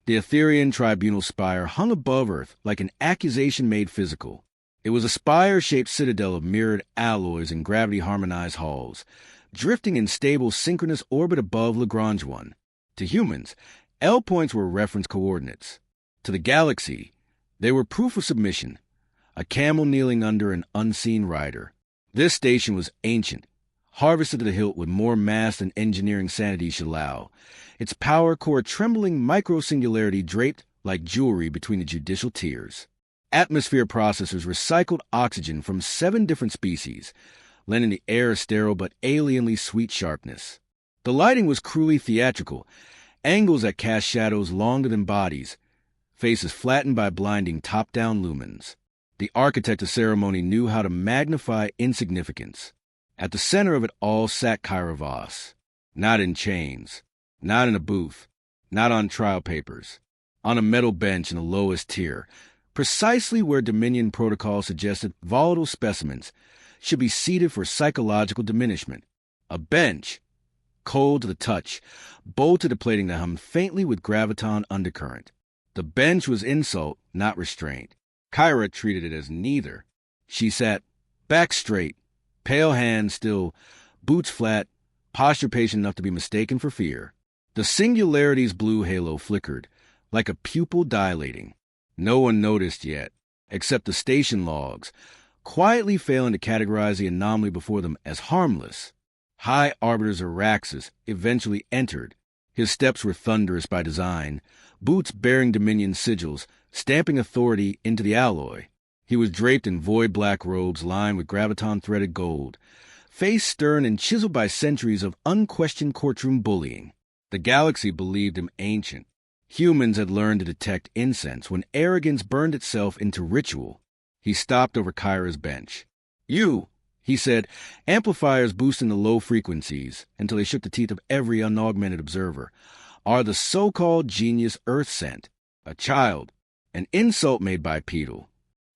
The Etherean Tribunal spire hung above Earth like an accusation made physical. It was a spire-shaped citadel of mirrored alloys and gravity-harmonized halls, drifting in stable synchronous orbit above Lagrange 1. To humans, L points were reference coordinates. To the galaxy, they were proof of submission, a camel kneeling under an unseen rider. This station was ancient, harvested to the hilt with more mass than engineering sanity should allow, its power core trembling micro-singularity draped like jewelry between the judicial tiers. Atmosphere processors recycled oxygen from 7 different species, lending the air a sterile but alienly sweet sharpness. The lighting was cruelly theatrical, angles that cast shadows longer than bodies, faces flattened by blinding top-down lumens. The architect of ceremony knew how to magnify insignificance. At the center of it all sat Kaira Voss, not in chains, not in a booth, not on trial papers, on a metal bench in the lowest tier, precisely where Dominion protocol suggested volatile specimens should be seated for psychological diminishment. A bench, cold to the touch, bolted to plating that hummed faintly with graviton undercurrent. The bench was insult, not restraint. Kaira treated it as neither. She sat back straight, pale hands still, boots flat, posture patient enough to be mistaken for fear. The singularity's blue halo flickered, like a pupil dilating. No one noticed yet, except the station logs, quietly failing to categorize the anomaly before them as harmless. High Arbiter Zaraxis eventually entered. His steps were thunderous by design, boots bearing Dominion sigils, stamping authority into the alloy. He was draped in void-black robes lined with graviton-threaded gold, face stern and chiseled by centuries of unquestioned courtroom bullying. The galaxy believed him ancient. Humans had learned to detect incense when arrogance burned itself into ritual. He stopped over Kaira's bench. "You," he said, amplifiers boosting the low frequencies until they shook the teeth of every unaugmented observer, "are the so-called genius Earth sent. A child. An insult made bipedal."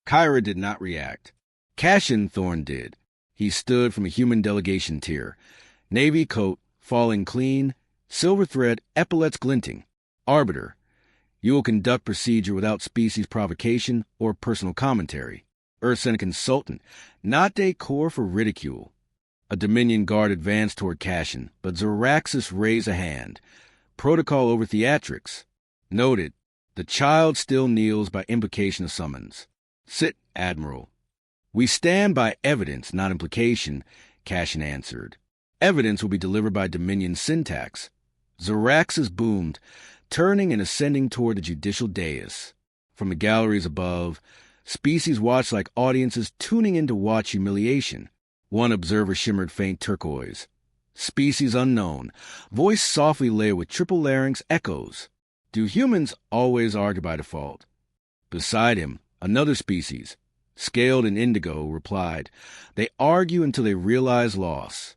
Kaira did not react. Cassian Thorne did. He stood from a human delegation tier, navy coat, falling clean, silver thread, epaulets glinting. "Arbiter, you will conduct procedure without species provocation or personal commentary. Earth sent a consultant, not a core for ridicule." A Dominion guard advanced toward Cassian, but Zaraxis raised a hand. "Protocol over theatrics." "Noted. The child still kneels by implication of summons." "Sit, Admiral." "We stand by evidence, not implication," Cassian answered. "Evidence will be delivered by Dominion syntax." Zaraxis boomed, turning and ascending toward the judicial dais. From the galleries above, species watched like audiences tuning in to watch humiliation. One observer shimmered faint turquoise. "Species unknown," voice softly layered with triple larynx echoes. "Do humans always argue by default?" Beside him, another species, scaled in indigo, replied, "They argue until they realize loss."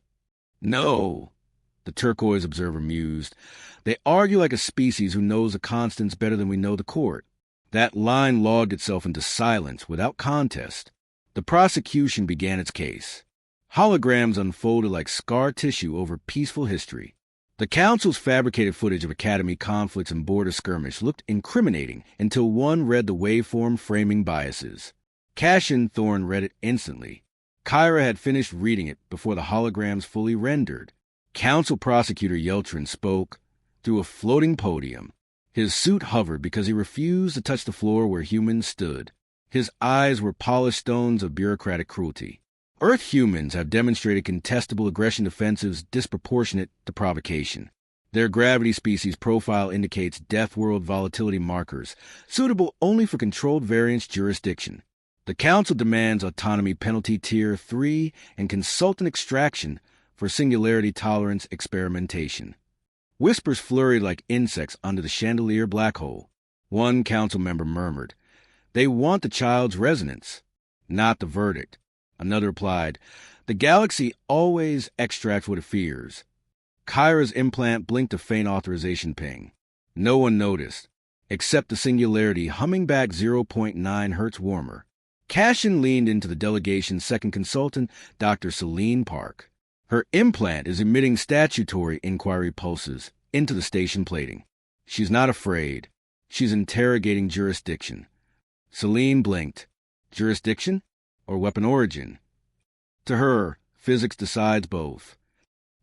"No," the turquoise observer mused. "They argue like a species who knows the constants better than we know the court." That line logged itself into silence without contest. The prosecution began its case. Holograms unfolded like scar tissue over peaceful history. The council's fabricated footage of Academy conflicts and border skirmish looked incriminating until one read the waveform framing biases. Cassian Thorne read it instantly. Kaira had finished reading it before the holograms fully rendered. Council Prosecutor Yeltrin spoke through a floating podium. His suit hovered because he refused to touch the floor where humans stood. His eyes were polished stones of bureaucratic cruelty. Earth humans have demonstrated contestable aggression defensives disproportionate to provocation. Their gravity species profile indicates death world volatility markers, suitable only for controlled variance jurisdiction. The Council demands autonomy penalty tier 3 and consultant extraction for singularity tolerance experimentation. Whispers flurried like insects under the chandelier black hole. One council member murmured, "They want the child's resonance, not the verdict." Another replied, "The galaxy always extracts what it fears." Kaira's implant blinked a faint authorization ping. No one noticed, except the singularity humming back 0.9 hertz warmer. Cassian leaned into the delegation's second consultant, Dr. Celine Park. Her implant is emitting statutory inquiry pulses into the station plating. She's not afraid. She's interrogating jurisdiction. Celine blinked. Jurisdiction or weapon origin? To her, physics decides both.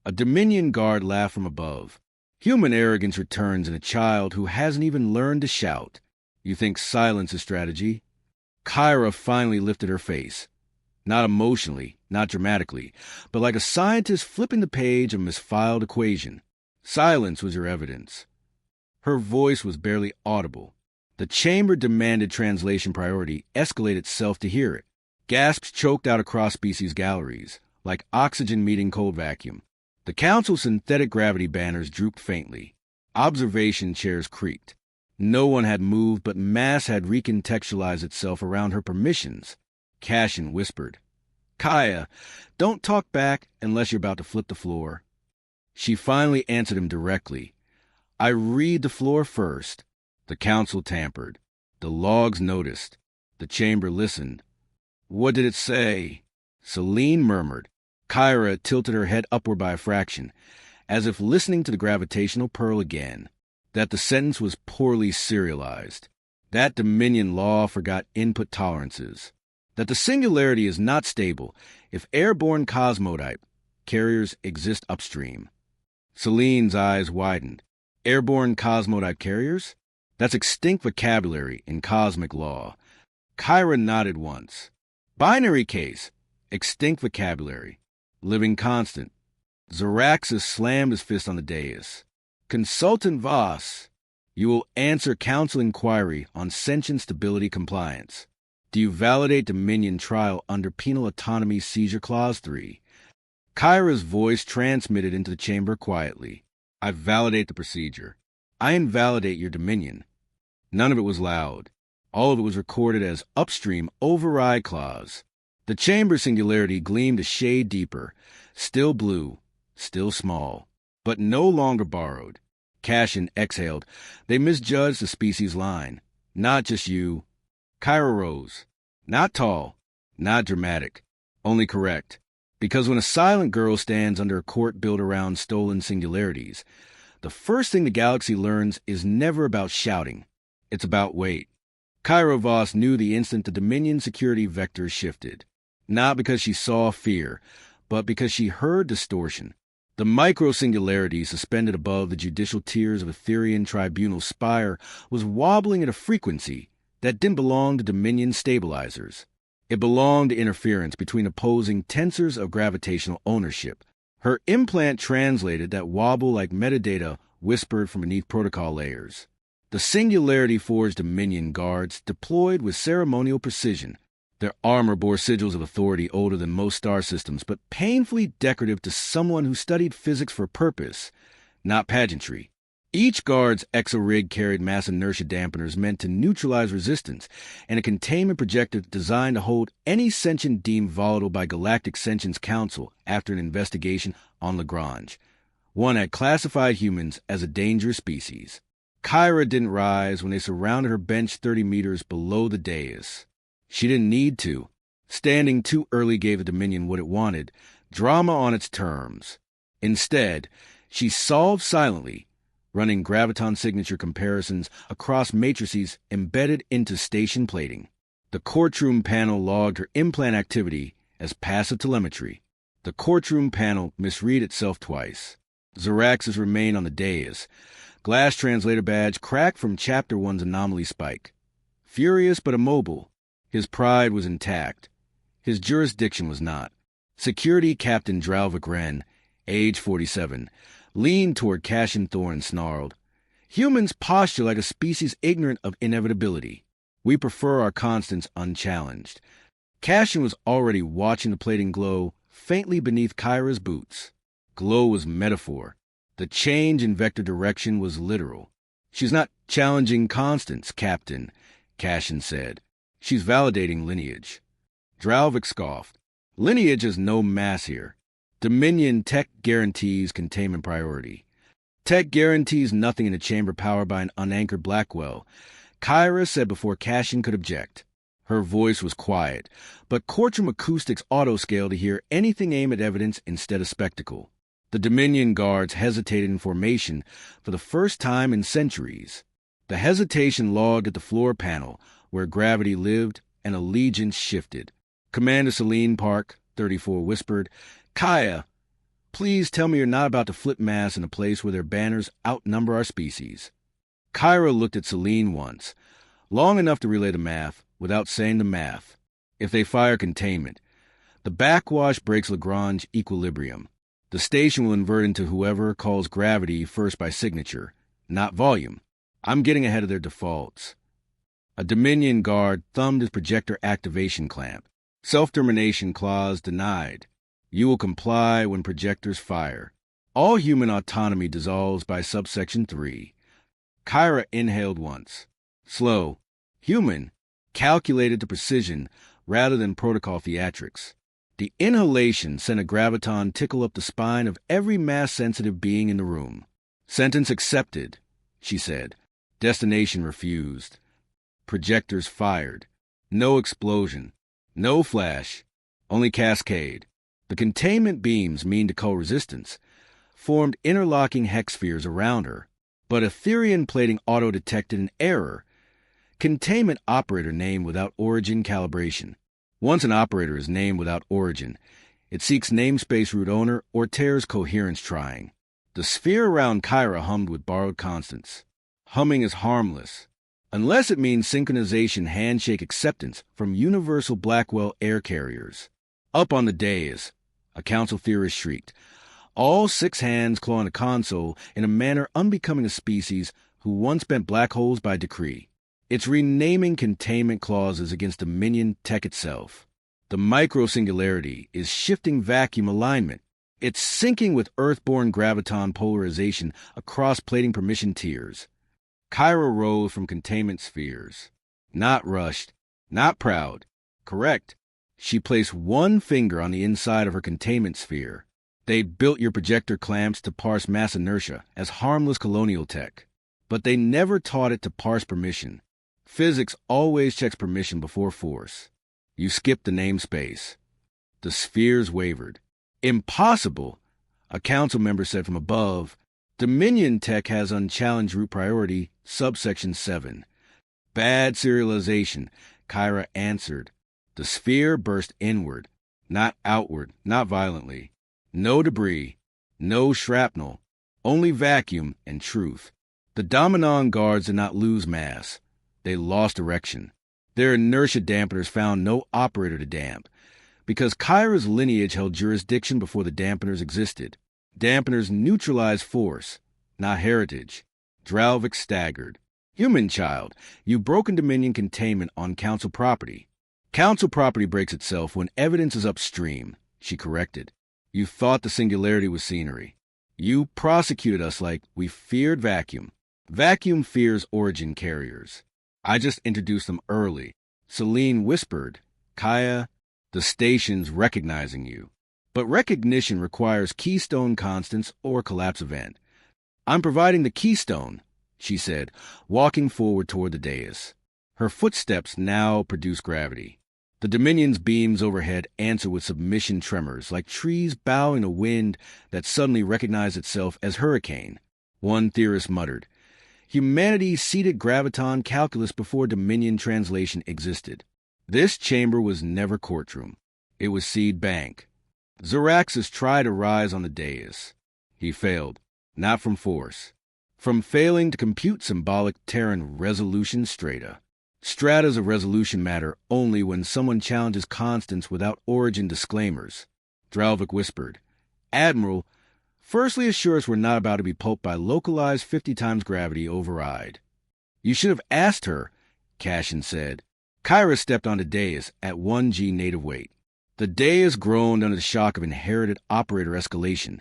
A Dominion guard laughed from above. Human arrogance returns in a child who hasn't even learned to shout. You think silence is strategy? Kaira finally lifted her face. Not emotionally, not dramatically, but like a scientist flipping the page of a misfiled equation. Silence was your evidence. Her voice was barely audible. The chamber demanded translation priority escalate itself to hear it. Gasps choked out across species galleries, like oxygen meeting cold vacuum. The council's synthetic gravity banners drooped faintly. Observation chairs creaked. No one had moved, but mass had recontextualized itself around her permissions. Cashin whispered, "Kaya, don't talk back unless you're about to flip the floor." She finally answered him directly. "I read the floor first." The council tampered. The logs noticed. The chamber listened. "What did it say?" Celine murmured. Kaira tilted her head upward by a fraction, as if listening to the gravitational pearl again. That the sentence was poorly serialized. That Dominion law forgot input tolerances. That the singularity is not stable if airborne cosmotype carriers exist upstream. Celine's eyes widened. Airborne cosmotype carriers? That's extinct vocabulary in cosmic law. Kaira nodded once. Binary case. Extinct vocabulary. Living constant. Zaraxis slammed his fist on the dais. Consultant Voss, you will answer council inquiry on sentient stability compliance. Do you validate Dominion trial under Penal Autonomy Seizure Clause 3? Kaira's voice transmitted into the chamber quietly. I validate the procedure. I invalidate your Dominion. None of it was loud. All of it was recorded as upstream override clause. The chamber singularity gleamed a shade deeper, still blue, still small, but no longer borrowed. Cashin exhaled. They misjudged the species line. Not just you. Kaira rose. Not tall, not dramatic, only correct. Because when a silent girl stands under a court built around stolen singularities, the first thing the galaxy learns is never about shouting. It's about weight. Kaira Voss knew the instant the Dominion security vector shifted. Not because she saw fear, but because she heard distortion. The micro-singularity suspended above the judicial tiers of Etherian Tribunal spire was wobbling at a frequency that didn't belong to Dominion stabilizers. It belonged to interference between opposing tensors of gravitational ownership. Her implant translated that wobble like metadata whispered from beneath protocol layers. The singularity-forged Dominion guards deployed with ceremonial precision. Their armor bore sigils of authority older than most star systems, but painfully decorative to someone who studied physics for purpose, not pageantry. Each guard's exo-rig carried mass inertia dampeners meant to neutralize resistance, and a containment projector designed to hold any sentient deemed volatile by Galactic Sentience Council after an investigation on Lagrange. One had classified humans as a dangerous species. Kaira didn't rise when they surrounded her bench 30 meters below the dais. She didn't need to. Standing too early gave the Dominion what it wanted, drama on its terms. Instead, she solved silently, running graviton signature comparisons across matrices embedded into station plating. The Courtroom panel logged her implant activity as passive telemetry. The Courtroom panel misread itself twice. Zaraxis remained on the dais. Glass translator badge cracked from Chapter 1's anomaly spike. Furious but immobile, his pride was intact. His jurisdiction was not. Security Captain Dralvik Wren, age 47, leaned toward Cashin Thor and snarled, "Humans posture like a species ignorant of inevitability. We prefer our constants unchallenged." Cashin was already watching the plating glow faintly beneath Kaira's boots. Glow was metaphor. The change in vector direction was literal. "She's not challenging constants, Captain," Cashin said. "She's validating lineage." Dralvik scoffed. "Lineage has no mass here. Dominion tech guarantees containment priority. Tech guarantees nothing in a chamber powered by an unanchored Blackwell," Kaira said before Cashin could object. Her voice was quiet, but Courtroom acoustics auto-scaled to hear anything aimed at evidence instead of spectacle. The Dominion guards hesitated in formation for the first time in centuries. The hesitation logged at the floor panel, where gravity lived and allegiance shifted. Commander Celine Park, 34, whispered, "Kaira, please tell me you're not about to flip mass in a place where their banners outnumber our species." Kaira looked at Celine once, long enough to relay the math, without saying the math. If they fire containment, the backwash breaks Lagrange equilibrium. The station will invert into whoever calls gravity first by signature, not volume. I'm getting ahead of their defaults. A Dominion guard thumbed his projector activation clamp. Self-termination clause denied. You will comply when projectors fire. All human autonomy dissolves by subsection 3. Kaira inhaled once. Slow. Human. Calculated to precision rather than protocol theatrics. The inhalation sent a graviton tickle up the spine of every mass-sensitive being in the room. Sentence accepted, she said. Destination refused. Projectors fired. No explosion. No flash. Only cascade. The containment beams, mean to co-resistance, formed interlocking hex spheres around her, but Etherian plating auto-detected an error. Containment operator name without origin calibration. Once an operator is named without origin, it seeks namespace root owner or tears coherence trying. The sphere around Kaira hummed with borrowed constants. Humming is harmless, unless it means synchronization handshake acceptance from universal Blackwell air carriers. Up on the dais, a council theorist shrieked, all 6 hands clawing the console in a manner unbecoming a species who once bent black holes by decree. It's renaming containment clauses against Dominion tech itself. The micro-singularity is shifting vacuum alignment. It's syncing with Earthborn graviton polarization across plating permission tiers. Kaira rose from containment spheres. Not rushed, not proud. Correct. She placed one finger on the inside of her containment sphere. They'd built your projector clamps to parse mass inertia as harmless colonial tech, but they never taught it to parse permission. Physics always checks permission before force. You skipped the namespace. The spheres wavered. Impossible, a council member said from above. Dominion tech has unchallenged root priority, subsection 7. Bad serialization, Kaira answered. The sphere burst inward, not outward, not violently. No debris, no shrapnel, only vacuum and truth. The Dominon guards did not lose mass. They lost direction. Their inertia dampeners found no operator to damp, because Kaira's lineage held jurisdiction before the dampeners existed. Dampeners neutralized force, not heritage. Dralvik staggered. Human child, you've broken Dominion containment on council property. Council property breaks itself when evidence is upstream, she corrected. You thought the singularity was scenery. You prosecuted us like we feared vacuum. Vacuum fears origin carriers. I just introduced them early. Celine whispered, Kaira, the station's recognizing you. But recognition requires keystone constants or collapse event. I'm providing the keystone, she said, walking forward toward the dais. Her footsteps now produced gravity. The Dominion's beams overhead answered with submission tremors, like trees bowing a wind that suddenly recognized itself as hurricane. One theorist muttered, Humanity seeded graviton calculus before Dominion translation existed. This chamber was never courtroom. It was seed bank. Zaraxus tried to rise on the dais. He failed, not from force. From failing to compute symbolic Terran resolution strata. Stratas of resolution matter only when someone challenges constants without origin disclaimers. Dralvik whispered, Admiral, firstly assure us we're not about to be pulped by localized 50 times gravity override. You should have asked her, Cashin said. Kaira stepped on the dais at 1G native weight. The dais groaned under the shock of inherited operator escalation.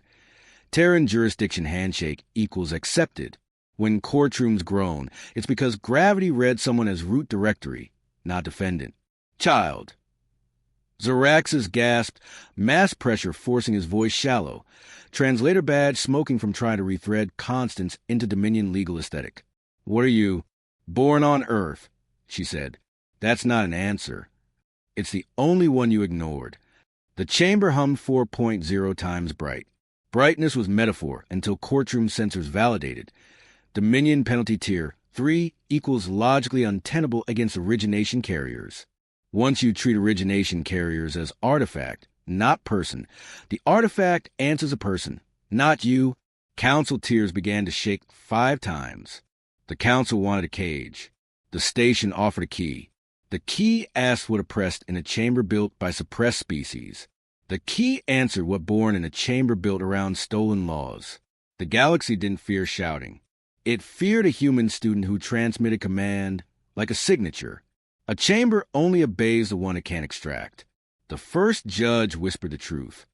Terran jurisdiction handshake equals accepted. When courtrooms groan, it's because gravity read someone as root directory, not defendant. Child. Zaraxus gasped, mass pressure forcing his voice shallow, translator badge smoking from trying to rethread constants into Dominion legal aesthetic. What are you? Born on Earth, she said. That's not an answer. It's the only one you ignored. The chamber hummed 4.0 times bright. Brightness was metaphor until courtroom sensors validated. Dominion penalty tier 3 equals logically untenable against origination carriers. Once you treat origination carriers as artifact, not person, the artifact answers a person, not you. Council tiers began to shake 5 times. The council wanted a cage. The station offered a key. The key asked what oppressed in a chamber built by suppressed species. The key answered what born in a chamber built around stolen laws. The galaxy didn't fear shouting. It feared a human student who transmitted command like a signature. A chamber only obeys the one it can't extract. The first judge whispered the truth.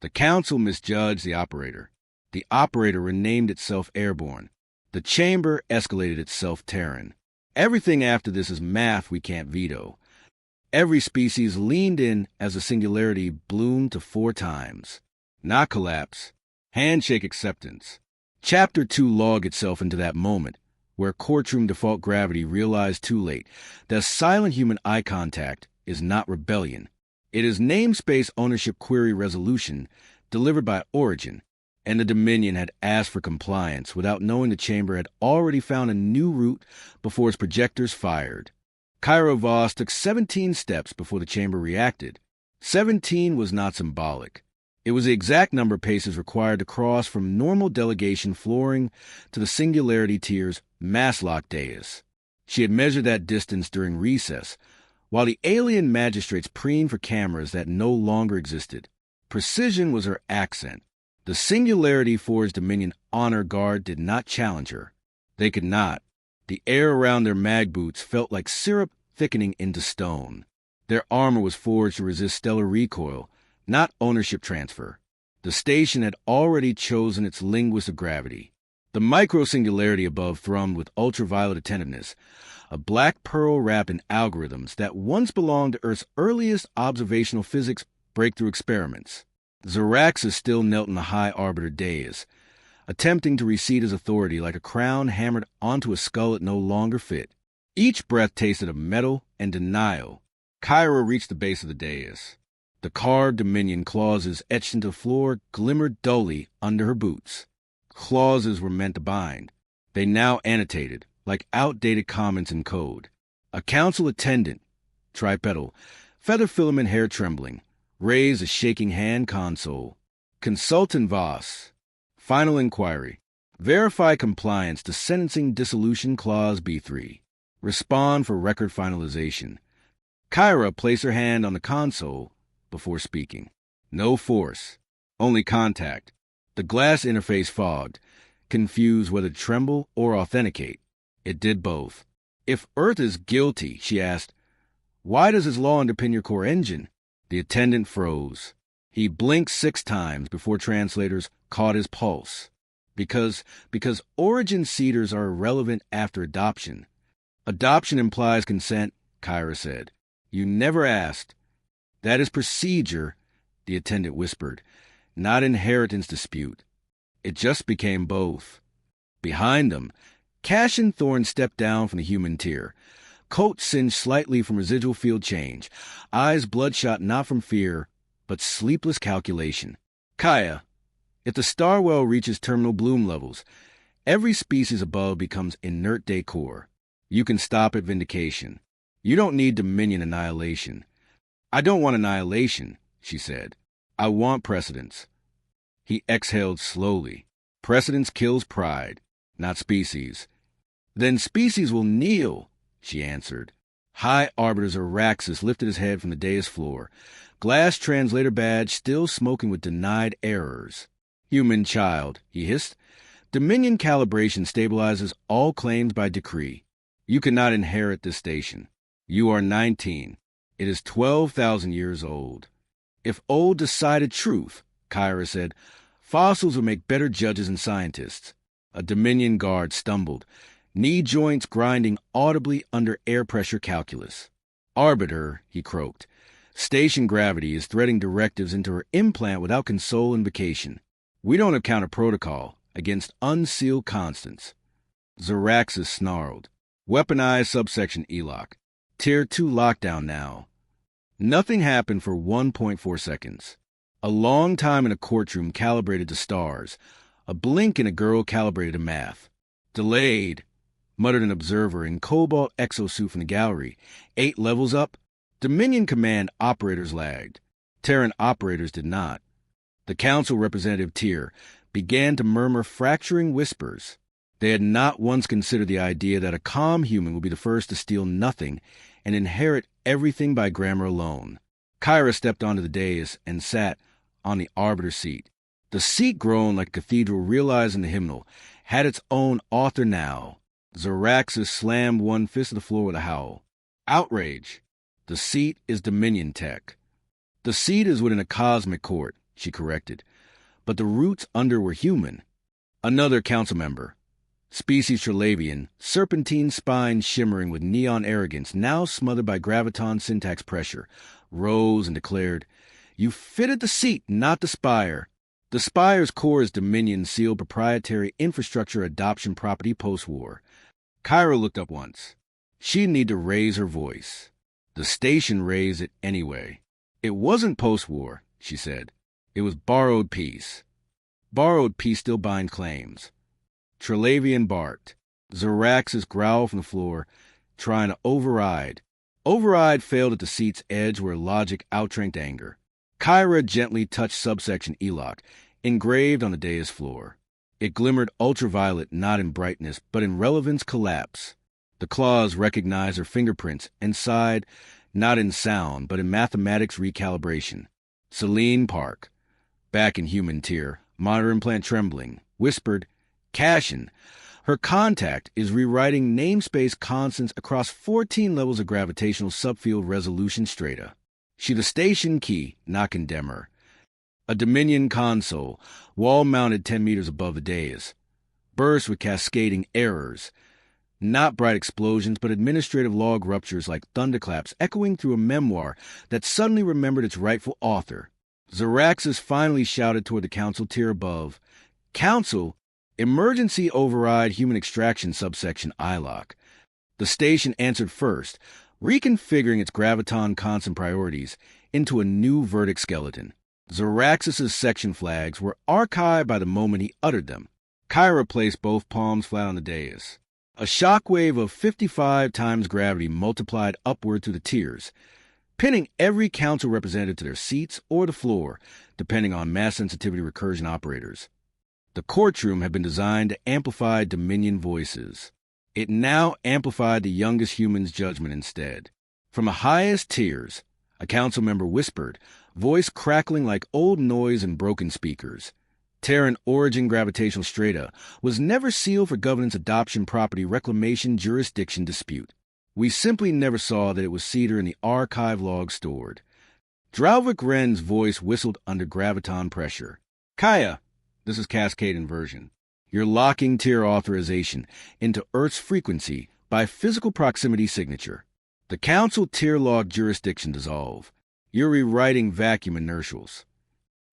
The council misjudged the operator. The operator renamed itself Airborne. The chamber escalated itself Terran. Everything after this is math we can't veto. Every species leaned in as the singularity bloomed to 4 times. Not collapse. Handshake acceptance. Chapter 2 logged itself into that moment, where Courtroom default gravity realized too late that silent human eye contact is not rebellion. It is namespace ownership query resolution delivered by Origin, and the Dominion had asked for compliance without knowing the chamber had already found a new route before its projectors fired. Kaira Voss took 17 steps before the chamber reacted. 17 was not symbolic. It was the exact number of paces required to cross from normal delegation flooring to the singularity tier's mass-lock dais. She had measured that distance during recess, while the alien magistrates preened for cameras that no longer existed. Precision was her accent. The Singularity Forge Dominion Honor Guard did not challenge her. They could not. The air around their mag boots felt like syrup thickening into stone. Their armor was forged to resist stellar recoil, not ownership transfer. The station had already chosen its linguist of gravity. The micro-singularity above thrummed with ultraviolet attentiveness, a black pearl wrapped in algorithms that once belonged to Earth's earliest observational physics breakthrough experiments. Zaraxus still knelt in the high arbiter dais, attempting to reseat his authority like a crown hammered onto a skull it no longer fit. Each breath tasted of metal and denial. Kaira reached the base of the dais. The carved Dominion clauses etched into the floor glimmered dully under her boots. Clauses were meant to bind. They now annotated, like outdated comments in code. A council attendant, tripedal, feather filament hair trembling, raised a shaking hand console. Consultant Voss. Final inquiry. Verify compliance to Sentencing Dissolution Clause B3. Respond for record finalization. Kaira placed her hand on the console before speaking. No force. Only contact. The glass interface fogged, confused whether to tremble or authenticate. It did both. If Earth is guilty, she asked, why does his law underpin your core engine? The attendant froze. He blinked 6 times before translators caught his pulse. Because origin seeders are irrelevant after adoption. Adoption implies consent, Kaira said. You never asked. That is procedure, the attendant whispered, not inheritance dispute. It just became both. Behind them, Cassian Thorne stepped down from the human tier. Coat singed slightly from residual field change, eyes bloodshot not from fear, but sleepless calculation. Kaya, if the Starwell reaches terminal bloom levels, every species above becomes inert decor. You can stop at vindication. You don't need Dominion annihilation. I don't want annihilation, she said. I want precedence. He exhaled slowly. Precedence kills pride, not species. Then species will kneel, she answered. High Arbiter Zaraxus lifted his head from the dais floor, glass translator badge still smoking with denied errors. Human child, he hissed. Dominion calibration stabilizes all claims by decree. You cannot inherit this station. You are 19. It is 12,000 years old. If old decided truth, Kaira said, fossils would make better judges and scientists. A Dominion guard stumbled, knee joints grinding audibly under air pressure calculus. Arbiter, he croaked. Station gravity is threading directives into her implant without console invocation. We don't have counter protocol against unsealed constants. Zaraxus snarled. Weaponized subsection ELOC. Tier 2 lockdown now. Nothing happened for 1.4 seconds. A long time in a courtroom calibrated to stars. A blink in a girl calibrated to math. Delayed. muttered an observer in cobalt exosuit from the gallery. 8 levels up? Dominion Command operators lagged. Terran operators did not. The Council representative tier began to murmur fracturing whispers. They had not once considered the idea that a calm human would be the first to steal nothing and inherit everything by grammar alone. Kaira stepped onto the dais and sat on the arbiter seat. The seat groaned like a cathedral, realizing the hymnal had its own author now. Zaraxus slammed one fist to the floor with a howl. Outrage. The seat is Dominion tech. The seat is within a cosmic court, she corrected, but the roots under were human. Another council member, species Tribunal, serpentine spine shimmering with neon arrogance, now smothered by graviton syntax pressure, rose and declared, "You fitted the seat, not the spire. The spire's core is Dominion's sealed proprietary infrastructure adoption property post-war." Kaira looked up once. She'd need to raise her voice. The station raised it anyway. It wasn't post-war, she said. It was borrowed peace. Borrowed peace still bind claims. Trelavian barked. Zaraxus growled from the floor, trying to override. Override failed at the seat's edge where logic outranked anger. Kaira gently touched subsection Eloc, engraved on the dais floor. It glimmered ultraviolet not in brightness, but in relevance collapse. The claws recognized her fingerprints and sighed, not in sound, but in mathematics recalibration. Celine Park, back in human tier, monitor implant trembling, whispered, "Cashin, her contact is rewriting namespace constants across 14 levels of gravitational subfield resolution strata. She the station key, not condemner. A Dominion console, wall-mounted 10 meters above the dais. Burst with cascading errors. Not bright explosions, but administrative log ruptures like thunderclaps echoing through a memoir that suddenly remembered its rightful author. Zaraxus finally shouted toward the council tier above, "Council, emergency override human extraction subsection ILOC." The station answered first, reconfiguring its graviton constant priorities into a new verdict skeleton. Zaraxus's section flags were archived by the moment he uttered them. Kaira placed both palms flat on the dais. A shockwave of 55 times gravity multiplied upward through the tiers, pinning every council representative to their seats or the floor, depending on mass sensitivity recursion operators. The courtroom had been designed to amplify Dominion voices. It now amplified the youngest human's judgment instead. From the highest tiers, a council member whispered, voice crackling like old noise in broken speakers. Terran origin gravitational strata was never sealed for governance adoption property reclamation jurisdiction dispute. We simply never saw that it was cedar in the archive log stored. Dralvik Wren's voice whistled under graviton pressure. "Kaya," this is cascade inversion, "you're locking tier authorization into Earth's frequency by physical proximity signature. The council tier log jurisdiction dissolve. You're rewriting vacuum inertials."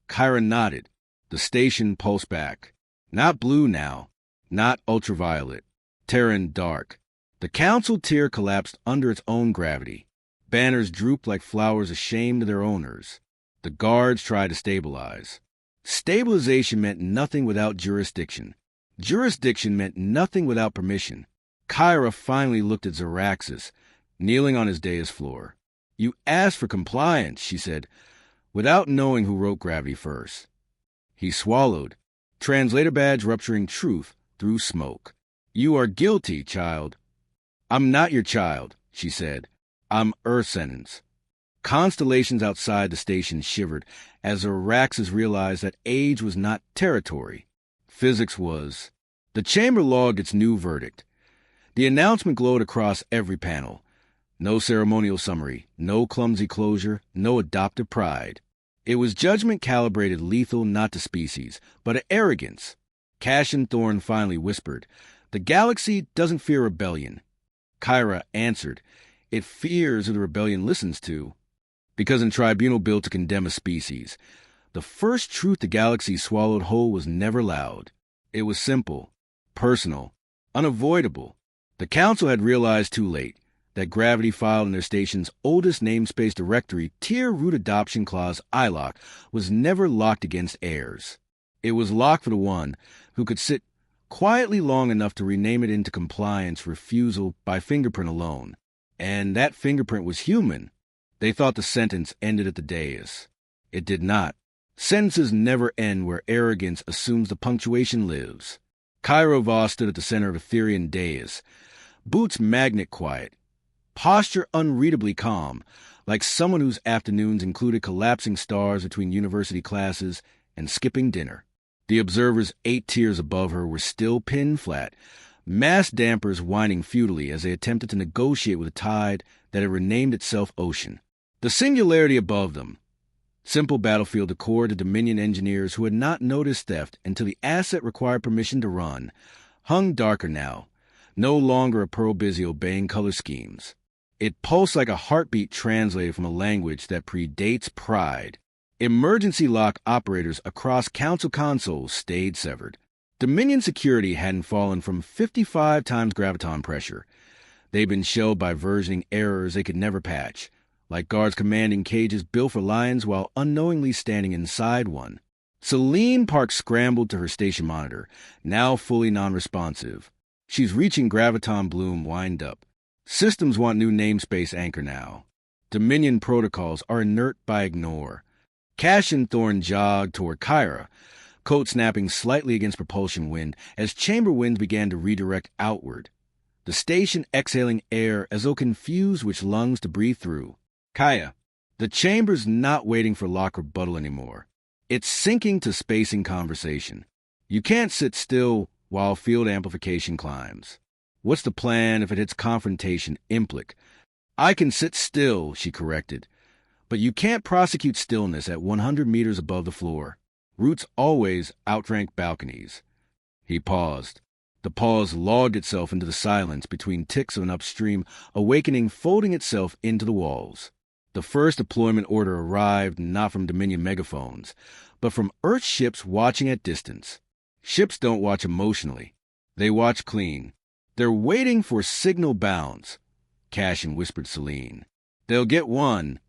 Kaira nodded. The station pulsed back. Not blue now. Not ultraviolet. Terran dark. The council tier collapsed under its own gravity. Banners drooped like flowers ashamed of their owners. The guards tried to stabilize. Stabilization meant nothing without jurisdiction. Jurisdiction meant nothing without permission. Kaira finally looked at Zaraxus, kneeling on his dais floor. "You asked for compliance," she said, without knowing who wrote gravity first. He swallowed, translator badge rupturing truth through smoke. "You are guilty, child." "I'm not your child," she said. "I'm Earth sentence." Constellations outside the station shivered as Zaraxus realized that age was not territory. Physics was. The chamber logged its new verdict. The announcement glowed across every panel. No ceremonial summary, no clumsy closure, no adoptive pride. It was judgment calibrated lethal not to species, but to arrogance. Cashin Thorne finally whispered, "The galaxy doesn't fear rebellion." Kaira answered, "It fears who the rebellion listens to." Because in Tribunal built to condemn a species, the first truth the galaxy swallowed whole was never loud. It was simple, personal, unavoidable. The council had realized too late that gravity filed in their station's oldest namespace directory, tier root adoption clause ILOC, was never locked against heirs. It was locked for the one who could sit quietly long enough to rename it into compliance refusal by fingerprint alone. And that fingerprint was human. They thought the sentence ended at the dais. It did not. Sentences never end where arrogance assumes the punctuation lives. Kaira Voss stood at the center of a Therian dais, boots magnet quiet, posture unreadably calm, like someone whose afternoons included collapsing stars between university classes and skipping dinner. The observers 8 tiers above her were still pinned flat, mass dampers whining futilely as they attempted to negotiate with a tide that had renamed itself ocean. The singularity above them, simple battlefield decor to Dominion engineers who had not noticed theft until the asset required permission to run, hung darker now, no longer a pearl busy obeying color schemes. It pulsed like a heartbeat translated from a language that predates pride. Emergency lock operators across council consoles stayed severed. Dominion security hadn't fallen from 55 times graviton pressure. They'd been shelled by versioning errors they could never patch, like guards commanding cages built for lions while unknowingly standing inside one. Celine Park scrambled to her station monitor, now fully non-responsive. She's reaching graviton bloom wind up. Systems want new namespace anchor now. Dominion protocols are inert by ignore. Cash and Thorn jogged toward Kaira, coat snapping slightly against propulsion wind as chamber winds began to redirect outward. The station exhaling air as though confused which lungs to breathe through. Kaia, the chamber's not waiting for lock rebuttal anymore. It's sinking to spacing conversation. You can't sit still while field amplification climbs. What's the plan if it hits confrontation implic? I can sit still, she corrected. But you can't prosecute stillness at 100 meters above the floor. Routes always outrank balconies. He paused. The pause logged itself into the silence between ticks of an upstream, awakening folding itself into the walls. The first deployment order arrived not from Dominion megaphones, but from Earth ships watching at distance. Ships don't watch emotionally. They watch clean. They're waiting for signal bounds, Cashin whispered Celine. They'll get one,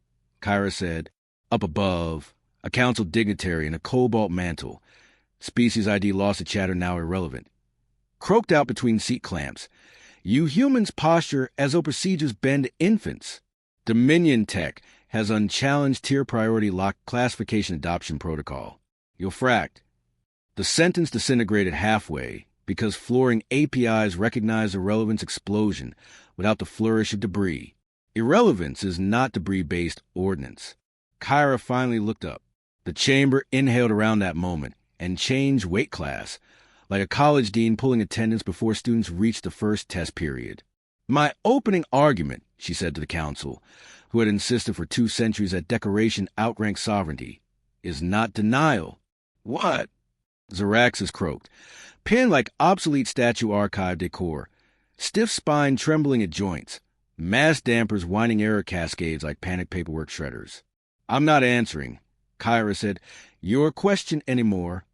Kaira said. Up above, a council dignitary in a cobalt mantle. Species ID lost to chatter now irrelevant. Croaked out between seat clamps. You humans posture as though procedures bend infants. Dominion Tech has unchallenged tier priority lock classification adoption protocol. You'll fract. The sentence disintegrated halfway because flooring APIs recognize irrelevance explosion without the flourish of debris. Irrelevance is not debris-based ordnance. Kaira finally looked up. The chamber inhaled around that moment and changed weight class, like a college dean pulling attendance before students reached the first test period. My opening argument, she said to the council, who had insisted for 2 centuries that decoration outranks sovereignty, is not denial. What? Zaraxis croaked, pinned like obsolete statue archive decor, stiff spine trembling at joints, mass dampers whining error cascades like panic paperwork shredders. I'm not answering, Kaira said. Your question anymore.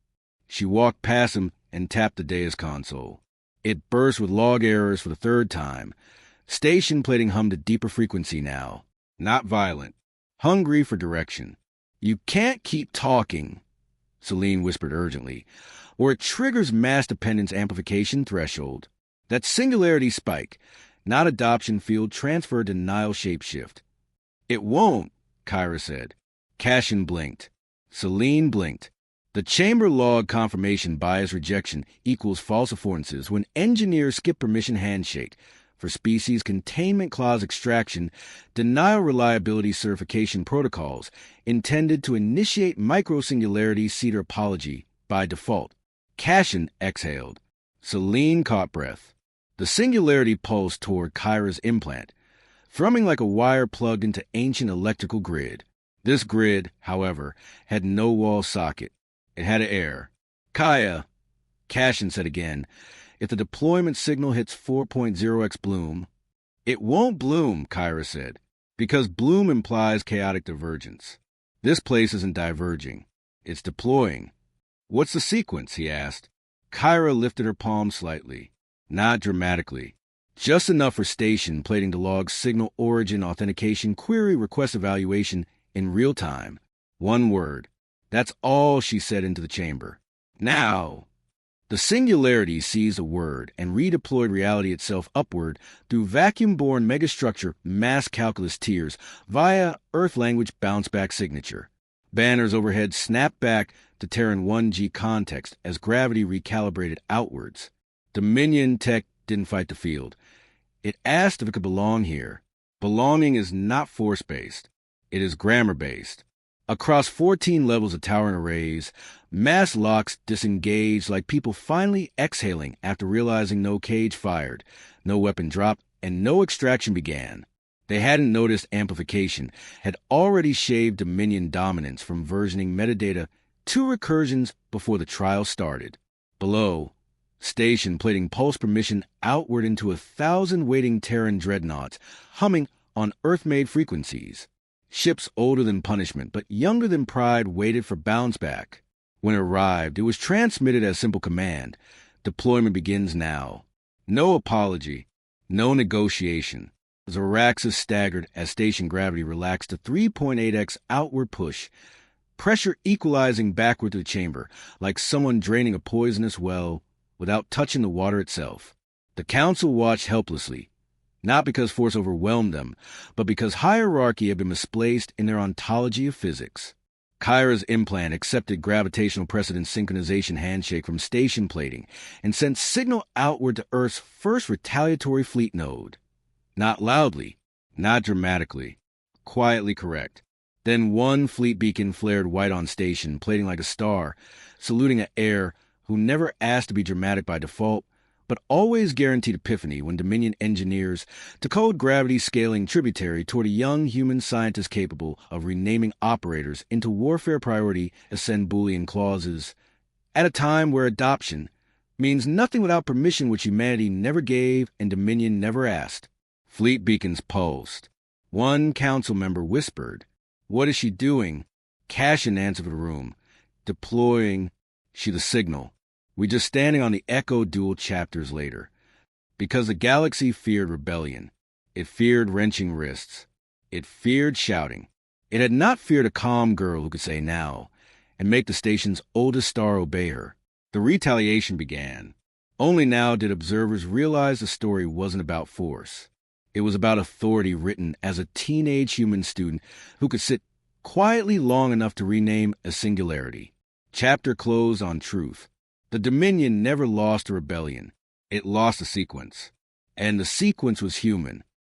She walked past him and tapped the dais console. It burst with log errors for the 3rd time. Station plating hummed a deeper frequency now. Not violent. Hungry for direction. You can't keep talking, Celine whispered urgently, or it triggers mass dependence amplification threshold. That singularity spike, not adoption field transfer denial shapeshift. It won't, Kaira said. Cashin blinked. Celine blinked. The chamber log confirmation bias rejection equals false affordances when engineers skip permission handshake. For species containment clause extraction, denial reliability certification protocols intended to initiate micro-singularity cedar apology by default. Cashin exhaled. Celine caught breath. The singularity pulsed toward Kaira's implant, thrumming like a wire plugged into ancient electrical grid. This grid, however, had no wall socket. It had air. Kaia, Cashin said again, if the deployment signal hits 4.0x bloom, it won't bloom, Kaira said, because bloom implies chaotic divergence. This place isn't diverging. It's deploying. What's the sequence? He asked. Kaira lifted her palm slightly, not dramatically. Just enough for station plating to log signal origin authentication query request evaluation in real time. 1 word. That's all she said into the chamber. Now! The singularity seized a word and redeployed reality itself upward through vacuum-borne megastructure mass calculus tiers via Earth language bounce-back signature. Banners overhead snapped back to Terran 1G context as gravity recalibrated outwards. Dominion tech didn't fight the field. It asked if it could belong here. Belonging is not force-based. It is grammar-based. Across 14 levels of towering arrays, mass locks disengaged like people finally exhaling after realizing no cage fired, no weapon dropped, and no extraction began. They hadn't noticed amplification, had already shaved Dominion dominance from versioning metadata 2 recursions before the trial started. Below, station plating pulse permission outward into 1,000 waiting Terran dreadnoughts, humming on Earth-made frequencies. Ships older than punishment, but younger than pride waited for bounce back. When it arrived, it was transmitted as simple command. Deployment begins now. No apology, no negotiation. Zaraxis staggered as station gravity relaxed to 3.8x outward push, pressure equalizing backward to the chamber, like someone draining a poisonous well without touching the water itself. The council watched helplessly, not because force overwhelmed them, but because hierarchy had been misplaced in their ontology of physics. Kaira's implant accepted gravitational precedence synchronization handshake from station plating and sent signal outward to Earth's first retaliatory fleet node. Not loudly, not dramatically, quietly correct. Then one fleet beacon flared white on station, plating like a star, saluting an heir who never asked to be dramatic by default, but always guaranteed epiphany when Dominion engineers to code gravity scaling tributary toward a young human scientist capable of renaming operators into warfare priority ascend Boolean clauses, at a time where adoption means nothing without permission which humanity never gave and Dominion never asked. Fleet beacons pulsed. One council member whispered, "What is she doing?" Cashin answered the room, "Deploying." She the signal. We just standing on the echo dual chapters later. Because the galaxy feared rebellion. It feared wrenching wrists. It feared shouting. It had not feared a calm girl who could say now, and make the station's oldest star obey her. The retaliation began. Only now did observers realize the story wasn't about force. It was about authority written as a teenage human student who could sit quietly long enough to rename a singularity. Chapter closed on truth. The Dominion never lost a rebellion. It lost a sequence. And the sequence was human.